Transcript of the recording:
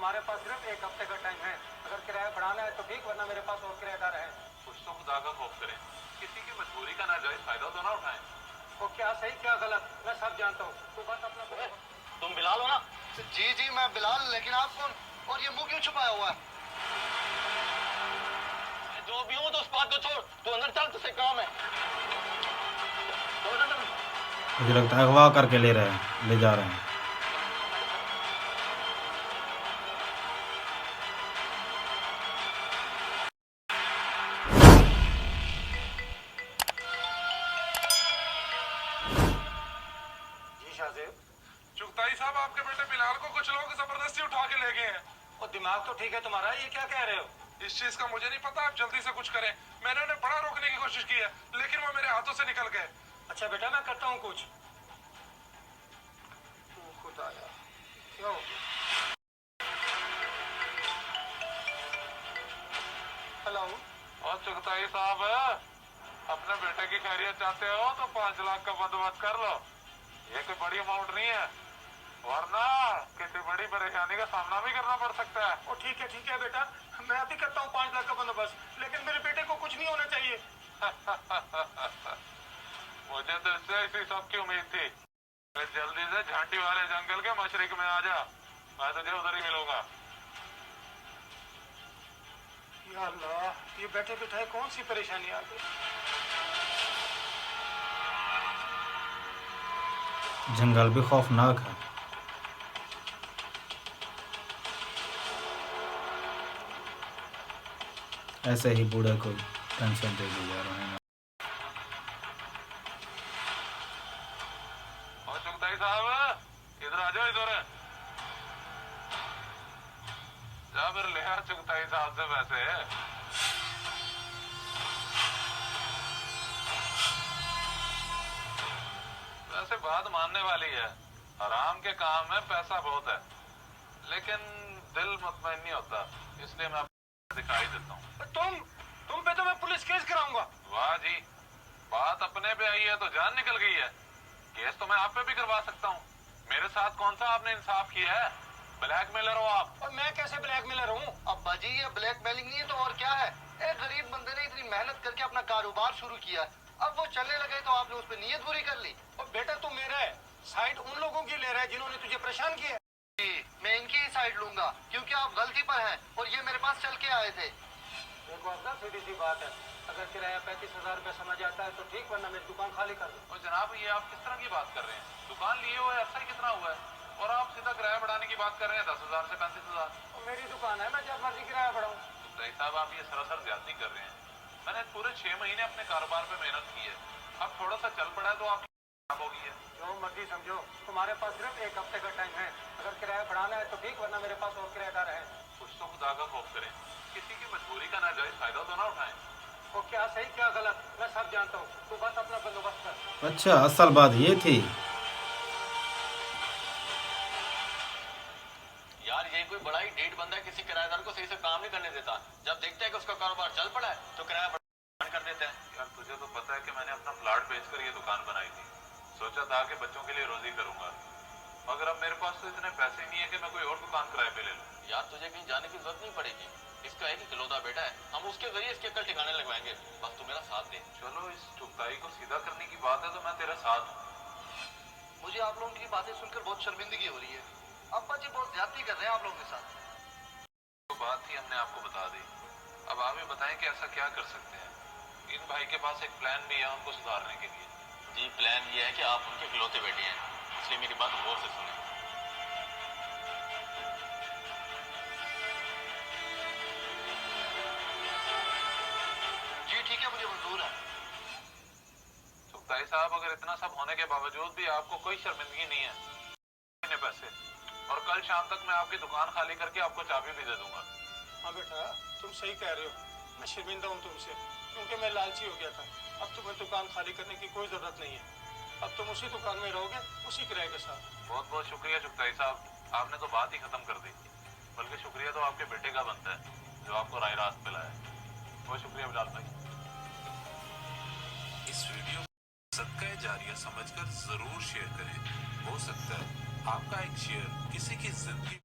तुम्हारे पास सिर्फ एक हफ्ते का टाइम है। अगर किराया बढ़ाना है तो ठीक, वरना मेरे पास और किराएदार है। कुछ तो खुदा का खौफ करें, किसी की मजबूरी का नाजायज फायदा तो ना उठाएं। वो क्या सही क्या गलत मैं सब जानता हूँ, तू बस अपना। तुम बिलाल हो ना? जी जी मैं बिलाल, लेकिन आप कौन और ये मुंह क्यों छुपाया हुआ है? जो भी हूँ तो उस बात को छोड़, तू अंदर चल, तुझसे काम है। मुझे लगता है अगवा करके ले जा रहे हैं। चुगताई साहब, आपके बेटे बिलाल को कुछ लोग जबरदस्ती उठा के ले गए हैं। और दिमाग तो ठीक है तुम्हारा, ये क्या कह रहे हो? इस चीज का मुझे नहीं पता, आप जल्दी से कुछ करें। मैंने उन्हें बड़ा रोकने की कोशिश की है, लेकिन वो मेरे हाथों से निकल गए। अच्छा बेटा, मैं करता हूँ कुछ। खुदाया, क्या हो गया? हेलो। और चुगताई साहब, अपने बेटे की खैरियत चाहते हो तो 5 लाख का बंदोबस्त कर लो। ये कोई बड़ी अमाउंट नहीं है, वरना किसी बड़ी परेशानी का सामना भी करना पड़ सकता है। ओ ठीक है बेटा, मैं अभी करता हूँ 5 लाख का बंदोबस्त, लेकिन मेरे बेटे को कुछ नहीं होना चाहिए। मुझे तो इससे इसी सब की उम्मीद थी। जल्दी से झांटी वाले जंगल के मशरिक में आ जा, मैं तुझे उधर ही मिलूंगा। या अल्लाह, ये बैठे बिठाए कौन सी परेशानी आ गई? जंगल भी खौफनाक है। ऐसे ही बूढ़े को टेंशन दे दी जा रहे हैं। और चुगताई साहब, इधर आ जाओ, इधर जा, फिर ले आ चुगताई साहब से पैसे। वैसे बात मानने वाली है, हराम के काम में पैसा बहुत है, लेकिन दिल मुतमईन नहीं होता, इसलिए मैं आपको दिखाई देता हूँ। तुम पे तो मैं पुलिस केस कराऊंगा। वाह जी, बात अपने पे आई है तो जान निकल गई है। केस तो मैं आप पे भी करवा सकता हूँ। मेरे साथ कौन सा आपने इंसाफ किया है? ब्लैकमेलर हो आप। और मैं कैसे ब्लैकमेलर हूँ? अब्बा जी, ये ब्लैकमेलिंग नहीं है तो और क्या है? एक गरीब बंदे ने इतनी मेहनत करके अपना कारोबार शुरू किया, अब वो चलने लगे तो आपने उस पर नीयत बुरी कर ली। और बेटा तू मेरा है, साइड उन लोगों की ले रहा है जिन्होंने तुझे परेशान किया। मैं इनकी ही साइड लूंगा, क्योंकि आप गलती पर हैं और ये मेरे पास चल के आए थे। देखो अफसर, सीधी सी बात है, अगर किराया 35,000 रुपया समझ आता है तो ठीक, वरना मेरी दुकान खाली कर दो। और जनाब, ये आप किस तरह की बात कर रहे हैं? दुकान लिए हुए अरसा ही कितना हुआ है, और आप सीधा किराया बढ़ाने की बात कर रहे हैं 10,000 से 35,000। और मेरी दुकान है, मैं जब मर्जी किराया बढ़ाऊँ। तो साहब, आप ये सरासर ज्यादती कर रहे हैं। मैंने पूरे 6 महीने अपने कारोबार पे मेहनत की है, अब थोड़ा सा चल पड़ा है तो आप खराब हो गई है। जो मर्जी समझो, तुम्हारे पास सिर्फ एक हफ्ते का टाइम है। अगर किराया बढ़ाना है तो ठीक, वरना मेरे पास और किराएदार है। कुछ तो खुदा का खौफ करें, किसी की मजबूरी का नाजायज फायदा तो ना उठाएं। वो क्या सही क्या गलत मैं सब जानता हूँ, तू बस अपना बंदोबस्त कर। अच्छा, असल बात ये थी। यार ये कोई बड़ा ही डेट बंदा है, किसी किराएदार को सही से काम नहीं करने देता। जब देखता है कि उसका कारोबार चल पड़ा है तो किराया बढ़ा कर देता है। यार तुझे तो पता है कि मैंने अपना प्लाट बेचकर ये दुकान बनाई थी, सोचा था कि बच्चों के लिए रोजी करूंगा, मगर अब मेरे पास तो इतने पैसे नहीं है कि मैं कोई और दुकान किराए पे ले लूं। यार तुझे कहीं जाने की जरूरत नहीं पड़ेगी, इसका एक इकलौता बेटा है, हम उसके जरिए इसके अक्ल ठिकाने लगवाएंगे, बस तू मेरा साथ दे। चलो, इस चुगताई को सीधा करने की बात है तो मैं तेरे साथ हूँ। मुझे आप लोगों की बातें सुनकर बहुत शर्मिंदगी हो रही है। अब्बा जी बहुत ज्यादती कर रहे हैं आप लोगों के साथ। तो बात थी, हमने आपको बता दी, अब आप ही बताएं कि ऐसा क्या कर सकते हैं। इन भाई के पास एक प्लान भी है उनको सुधारने के लिए। जी, प्लान ये है कि आप उनके इकलौते बेटे हैं, इसलिए मेरी बात गौर से सुने। जी ठीक है, मुझे मंजूर है। चुगताई साहब, अगर इतना सब होने के बावजूद भी आपको कोई शर्मिंदगी नहीं है, पैसे, और कल शाम तक मैं आपकी दुकान खाली करके आपको चाबी भी दे दूंगा। हाँ बेटा, तुम सही कह रहे हो, मैं शर्मिंदा हूँ तुमसे, क्योंकि मैं लालची हो गया था। अब तुम्हें दुकान खाली करने की कोई जरूरत नहीं है, अब तुम उसी दुकान में रहोगे, उसी किराए के साथ। बहुत बहुत शुक्रिया चुगताई साहब, आपने तो बात ही खत्म कर दी, बल्कि शुक्रिया तो आपके बेटे का बनता है जो आपको राय रास्त पे लाया। बहुत शुक्रिया बिलाल भाई। इस वीडियो को सदका जारिया समझकर जरूर शेयर करें, हो सकता है आपका एक शेयर किसी की जिंदगी